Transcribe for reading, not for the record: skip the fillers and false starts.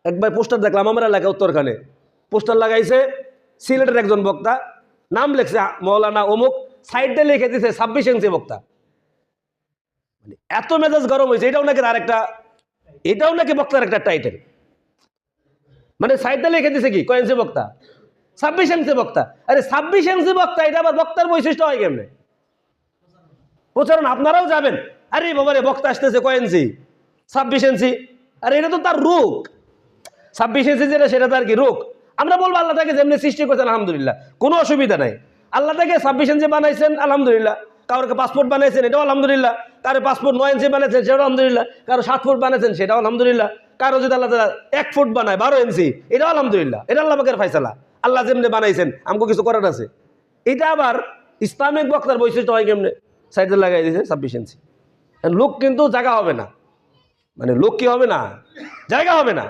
একবার পোস্টার দেখলাম আমার এলাকা উত্তরখানে, পোস্টার লাগাইছে সিলেটের একজন বক্তা, নাম লেখছে মৌলানা অমুক, সাইডে লিখে দিছে 26 ইঞ্চি বক্তা। মানে এত মেজাজ গরম হয়েছে, এটাও নাকি বক্তার একটা টাইটেল। মানে সাইডে লিখে দিছে কি কয় ইঞ্চি বক্তা, 26 ইঞ্চি বক্তা। আরে 26 ইঞ্চি বক্তা, এটা আবার বক্তার বৈশিষ্ট্য হয় কেমনে? প্রচারণ আপনারাও যাবেন, আরে বাবারে বক্তা আসতেছে কয় ইঞ্চি, 26 ইঞ্চি। আরে এটা তো তার রোগ, 26 ইঞ্চি যেটা সেটা তার কি রোগ? আমরা বলবো আল্লাহ তাকে যেমনি সৃষ্টি করেছেন আলহামদুলিল্লাহ, কোনো অসুবিধা নাই। আল্লাহ তাকে 26 ইঞ্চি বানাইছেন আলহামদুলিল্লাহ, কারোকে পাসপোর্ট বানাইছেন এটাও আলহামদুলিল্লাহ, কারো পাসপোর্ট 9 ইঞ্চি বানাইছেন সেটাও আলহামদুলিল্লাহ, কারো 7 ফুট বানাইছেন সেটাও আলহামদুলিল্লাহ, কারো যদি আল্লাহ 1 ফুট বানায় 12 ইঞ্চি এটাও আলহামদুলিল্লাহ। এটা আল্লাহ পাকের ফায়সালা, আল্লাহ যেমনি বানাইছেন আমাকে কিছু করার আছে? এটা আবার ইসলামিক বক্তার বৈশিষ্ট্য হয় কেমনে? সাইডে লাগাই দিয়েছে 26 ইঞ্চি। লোক কিন্তু জায়গা হবে না, মানে লোক কি হবে না, জায়গা হবে না।